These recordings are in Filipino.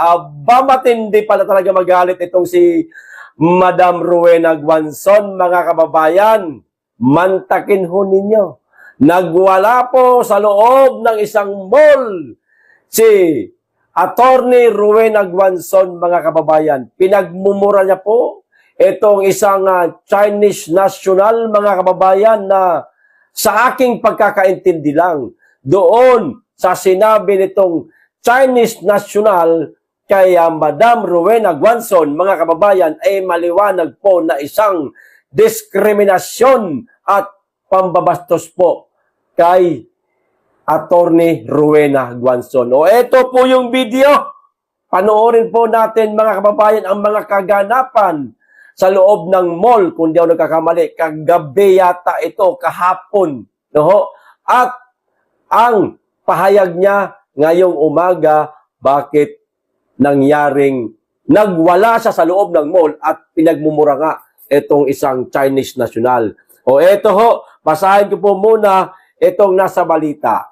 Aba, matindi pala talaga magalit itong si Madam Rowena Guanzon, mga kababayan. Mantakin ho ninyo. Nagwala po sa loob ng isang mall si Attorney Rowena Guanzon, mga kababayan. Pinagmumura niya po itong isang Chinese national, mga kababayan, na sa aking pagkakaintindi lang, doon sa sinabi nitong Chinese national kay Madam Rowena Guanzon, mga kababayan, ay maliwanag po na isang diskriminasyon at pambabastos po kay Attorney Rowena Guanzon. O eto po yung video. Panoorin po natin, mga kababayan, ang mga kaganapan sa loob ng mall, kung di ako nagkakamali, kagabi yata ito, kahapon. No? At ang pahayag niya ngayong umaga, bakit nangyaring nagwala siya sa loob ng mall at pinagmumura nga itong isang Chinese national. O eto ho, basahin ko po muna itong nasa balita.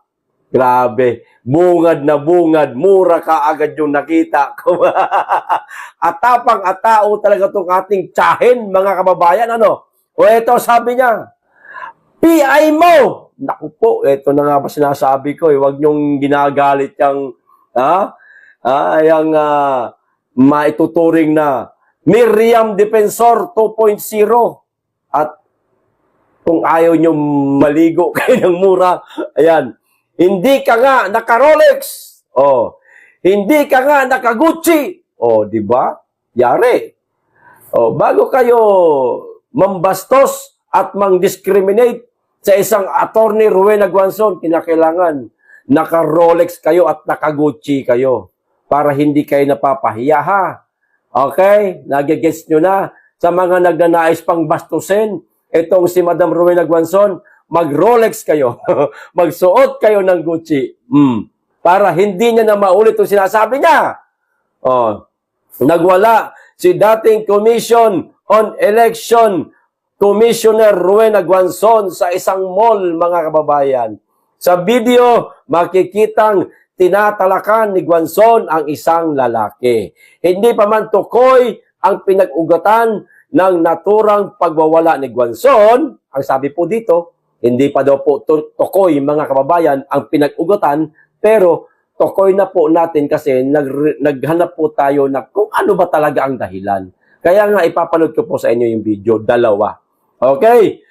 Grabe, bungad na bungad, mura ka agad yung nakita. Atapang atao talaga itong ating tsahin, mga kababayan. Ano? O eto, sabi niya, PI mo! Naku po, eto na nga ba sinasabi ko, huwag niyong ginagalit yung, yung maituturing na Miriam Defensor 2.0. At kung ayaw niyo maligo kayo ng mura, ayan, hindi ka nga naka-Rolex. Oh, hindi ka nga naka-Gucci. Oh, di ba? Yari. Oh, bago kayo mambastos at mang-discriminate sa isang Attorney Rowena Guanzon, kinakailangan naka-Rolex kayo at naka-Gucci kayo para hindi kayo napapahiya, ha? Okay? Nagigets nyo na sa mga nagnanais pang bastusin itong si Madam Rowena Guanzon, mag-Rolex kayo, magsuot kayo ng Gucci, para hindi niya na maulit itong sinasabi niya. Oh, nagwala si dating Commission on Election Commissioner Rowena Guanzon sa isang mall, mga kababayan. Sa video, makikitang tinatalakan ni Guanzon ang isang lalaki. Hindi pa man tukoy ang pinag-ugatan ng naturang pagwawala ni Guanzon. Ang sabi po dito, hindi pa daw po tukoy, mga kababayan, ang pinag-ugatan, pero tukoy na po natin kasi naghanap po tayo na kung ano ba talaga ang dahilan. Kaya nga ipapanood ko po sa inyo yung video, dalawa. Okay?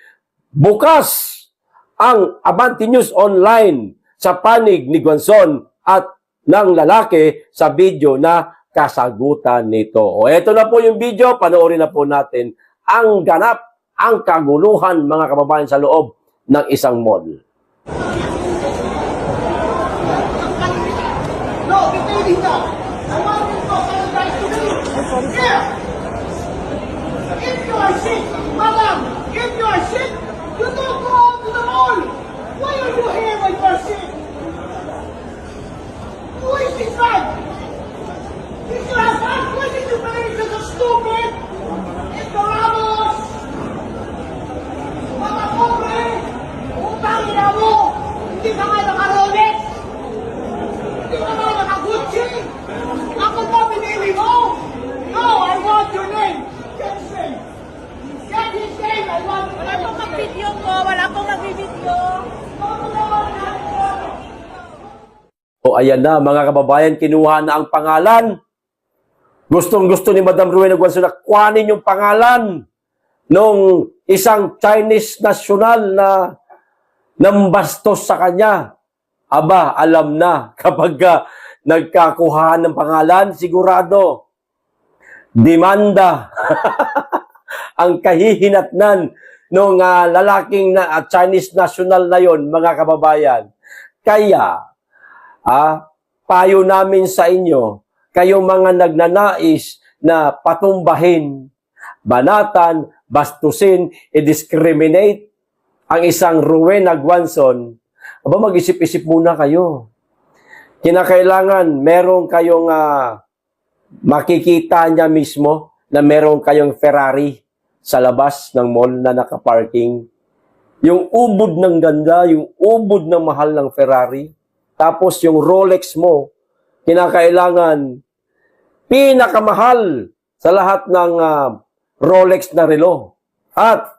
Bukas ang Abante News Online sa panig ni Guanzon at ng lalaki sa video na kasagutan nito. O eto na po yung video, panoorin na po natin ang ganap, ang kaguluhan, mga kababayan, sa loob ng isang mall. No, get ready now. I want you to apologize to me. Here. If you are sick, madam, if you are sick, you don't go out to the mall. Why are you here when you are sick? Who is this man? Did you ask that question to me because of stupid? Ignoramus! Mga pobre! Utang ina mo! Hindi ka nga naka-Rolex! Hindi ka nga naka-Gucci! Ako ba pinili mo? No, I want your name! Get his name! Get his name! I want your name! Wala pong mag-video ko, wala pong mag-video. O ayan na, mga kababayan, kinuha na ang pangalan. Gustong-gusto ni Madam Rowena Guanzon na kuhanin yung pangalan nung isang Chinese national na nambastos sa kanya. Aba, alam na, kapag nagkakuhaan ng pangalan, sigurado, demanda ang kahihinatnan nung lalaking Chinese national na yon, mga kababayan. Kaya, payo namin sa inyo, kayong mga nagnanais na patumbahin, banatan, bastusin, i-discriminate ang isang Rowena Guanzon, aba, mag-isip-isip muna kayo. Kinakailangan meron kayong makikita niya mismo na meron kayong Ferrari sa labas ng mall na nakaparking. Yung ubod ng ganda, yung ubod ng mahal ng Ferrari, tapos yung Rolex mo, kinakailangan Pinakamahal sa lahat ng Rolex na relo. At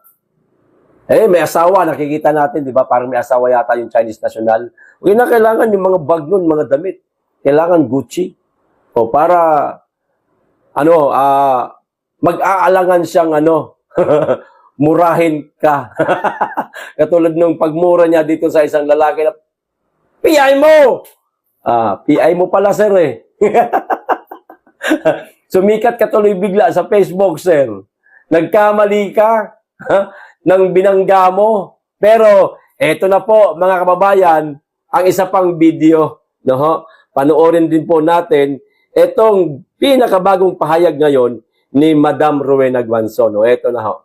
may asawa, nakikita natin, di ba? Parang may asawa yata yung Chinese national. Huwag na kailangan yung mga bag nun, mga damit. Kailangan Gucci. O para, mag-aalangan siyang, murahin ka. Katulad nung pagmura niya dito sa isang lalaki na, PI mo! PI mo pala, sir, eh. Sumikat ka tuloy bigla sa Facebook, sir. Nagkamali ka ng binangga mo. Pero, eto na po, mga kababayan, ang isa pang video. No? Panoorin din po natin etong pinakabagong pahayag ngayon ni Madam Rowena Guanzon. No? Eto na ho.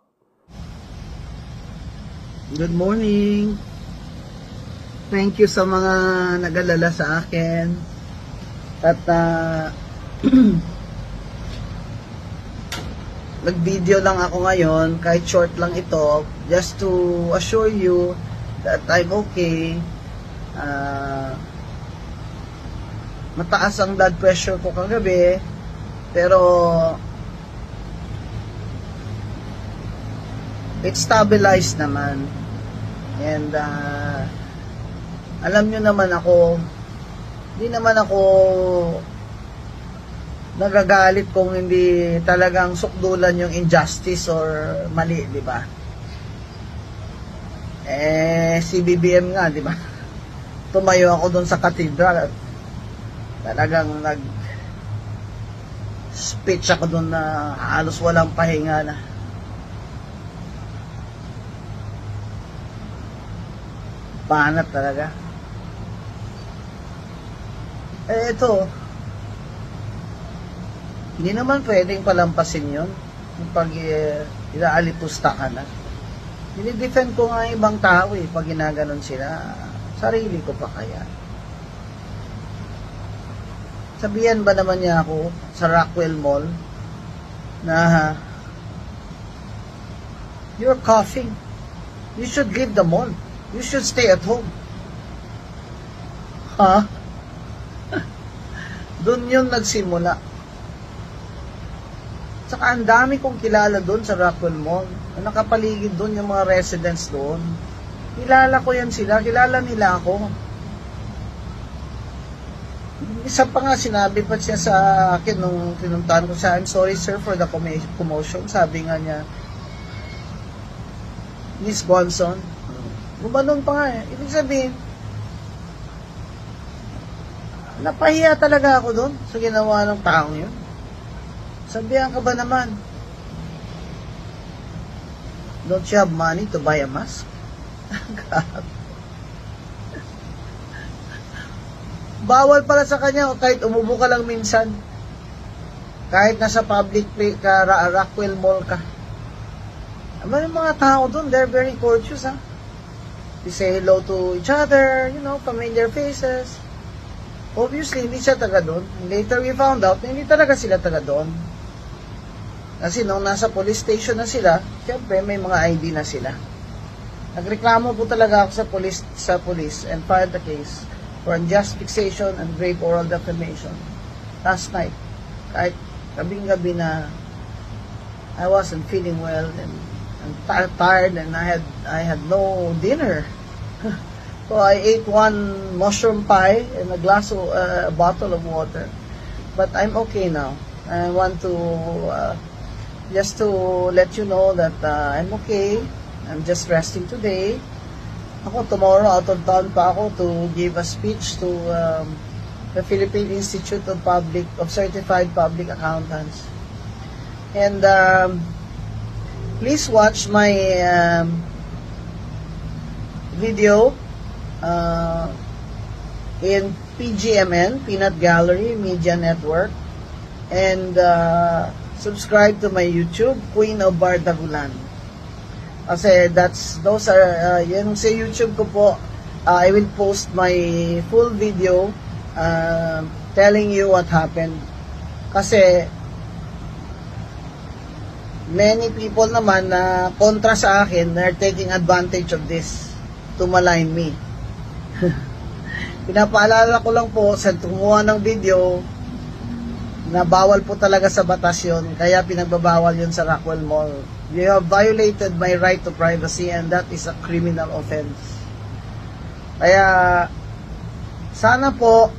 Good morning. Thank you sa mga nag-alala sa akin. At nag-video lang ako ngayon, kahit short lang ito, just to assure you that I'm okay. Mataas ang blood pressure ko kagabi, pero it stabilized naman. And alam nyo naman ako, hindi naman ako nagagalit kung hindi talagang sukdulan yung injustice or mali, di ba? Si BBM nga, di ba? Tumayo ako doon sa cathedral. Talagang speech ako doon na halos walang pahinga na. Panat talaga. Ito, hindi naman pwedeng palampasin yun pag inaalipusta ka na. Dinidefend ko nga ibang tao pag ginaganon sila. Sarili ko pa kaya. Sabihan ba naman niya ako sa Rockwell Mall na you're coughing. You should leave the mall. You should stay at home. Ha? Doon yun nagsimula. Saka ang dami kong kilala doon sa Rockwell Mall. Nakapaligid doon yung mga residents doon. Kilala ko yan sila. Kilala nila ako. Isa pa nga sinabi pa siya sa akin nung tinuntahan ko siya, I'm sorry sir for the commotion. Sabi nga niya, Miss Guanzon, gumanon pa nga eh. Ibig sabihin, napahiya talaga ako doon sa ginawa ng taong yun. Sabihan ka ba naman? Don't you have money to buy a mask? Bawal pala sa kanya kahit umubo ka lang minsan. Kahit nasa public place ka, Rockwell Mall ka. Yung mga tao doon, they're very courteous, ha? They say hello to each other, familiar faces. Obviously, hindi siya taga doon. Later we found out na hindi talaga sila taga doon. Kasi nung nasa police station na sila, syempre may mga ID na sila. Nagreklamo po talaga ako sa police and filed the case for unjust fixation and grave oral defamation last night. Kahit gabing-gabi na I wasn't feeling well and I'm tired and I had no dinner. So I ate one mushroom pie and a bottle of water. But I'm okay now. I want to just to let you know that I'm okay. I'm just resting today. Ako tomorrow out of town pa ako to give a speech to the Philippine Institute of Certified Public Accountants. And please watch my video in PGMN, Peanut Gallery Media Network, and subscribe to my YouTube, Queen of Bardagulan. Kasi those are, yun sa YouTube ko po, I will post my full video telling you what happened. Kasi many people naman na kontra sa akin, they're taking advantage of this to malign me. Pinapaalala ko lang po sa tumuha ng video, na bawal po talaga sa batas yun, kaya pinagbabawal yun sa Rockwell Mall. You have violated my right to privacy and that is a criminal offense. Kaya, sana po,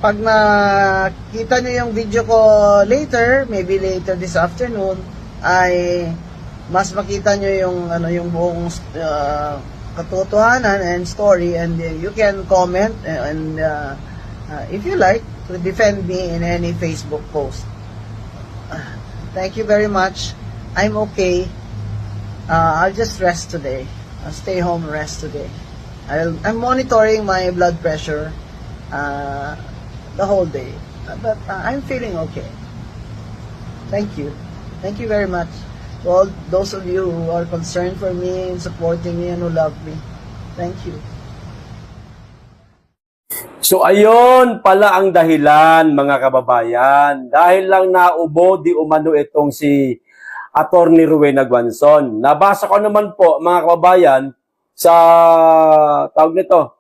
pag nakita nyo yung video ko later, maybe later this afternoon, ay mas makita nyo yung buong katotohanan and story, and you can comment and if you like to defend me in any Facebook post. Thank you very much. I'm okay. I'll just rest today. I'll stay home and rest today. I'm monitoring my blood pressure the whole day, but I'm feeling okay. Thank you. Thank you very much to all those of you who are concerned for me and supporting me and who love me. Thank you. So ayun pala ang dahilan, mga kababayan. Dahil lang naubo di umano itong si Attorney Rowena Guanzon. Nabasa ko naman po, mga kababayan, sa tawag nito,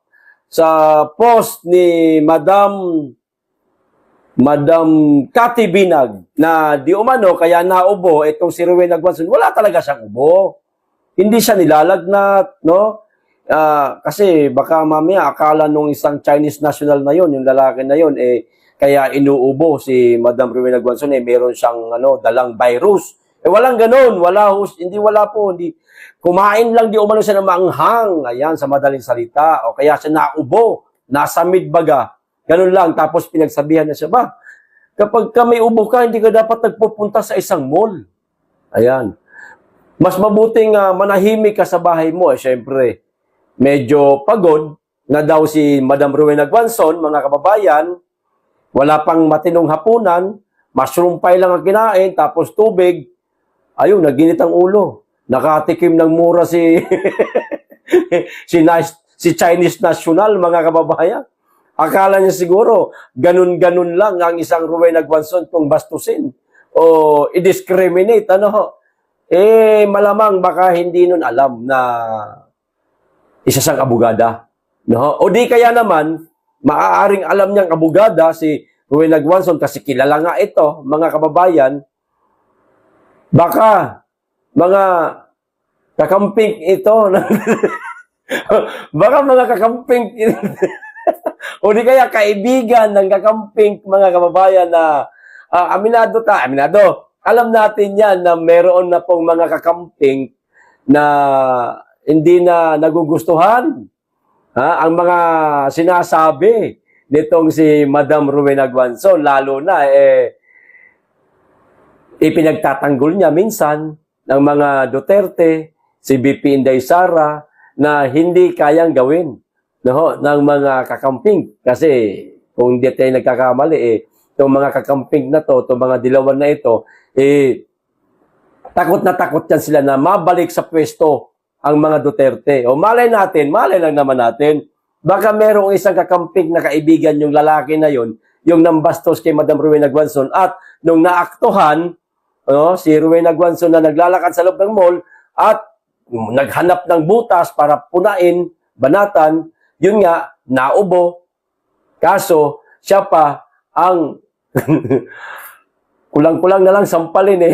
sa post ni Madam Cathy Binag na di umano kaya naubo itong si Rowena Guanzon. Wala talaga siyang ubo. Hindi siya nilalagnat, no? Kasi baka mamaya akala nung isang Chinese national na yon, yung lalaki na yon, kaya inuubo si Madam Rowena Guanzon, meron siyang dalang virus. Walang ganun, wala po, hindi. Kumain lang di umano siya ng maanghang, ayan, sa madaling salita, o kaya siya naubo, nasa midbaga, ganun lang, tapos pinagsabihan na siya, ba, kapag ka may ubo ka, hindi ka dapat nagpupunta sa isang mall. Ayan. Mas mabuting manahimik ka sa bahay mo, syempre. Medyo pagod na daw si Madam Rowena Guanzon, mga kababayan, wala pang matinong hapunan, mushroom pie lang ang kinain, tapos tubig, ayun, naginit ang ulo. Nakatikim ng mura si si Chinese national, mga kababayan. Akala niya siguro, ganun-ganun lang ang isang Rowena Guanzon kung bastusin o i-discriminate, malamang baka hindi nun alam na isa siyang abogada. No? O di kaya naman, maaaring alam niyang abogada si Rowena Guanzon kasi kilala nga ito, mga kababayan, baka mga kakamping ito, baka mga kakamping, o di kaya kaibigan ng kakamping, mga kababayan na aminado. Alam natin yan na meron na pong mga kakamping na hindi na nagugustuhan ang mga sinasabi nitong si Madam Rowena Guanzon, lalo na ipinagtatanggol niya minsan ng mga Duterte, si BP Inday Sara, na hindi kayang gawin ng mga kakamping. Kasi kung hindi tayo nagkakamali, itong mga kakamping na to, itong mga dilawan na ito, takot na takot yan sila na mabalik sa pwesto ang mga Duterte. O malay lang naman natin, baka merong isang kakamping na kaibigan yung lalaki na yon, yung nambastos kay Madam Rowena Guanzon, at nung naaktuhan, si Rowena Guanzon na naglalakad sa loob ng mall at naghanap ng butas para punain, banatan, yun nga, naubo. Kaso, siya pa ang kulang-kulang na lang sampalin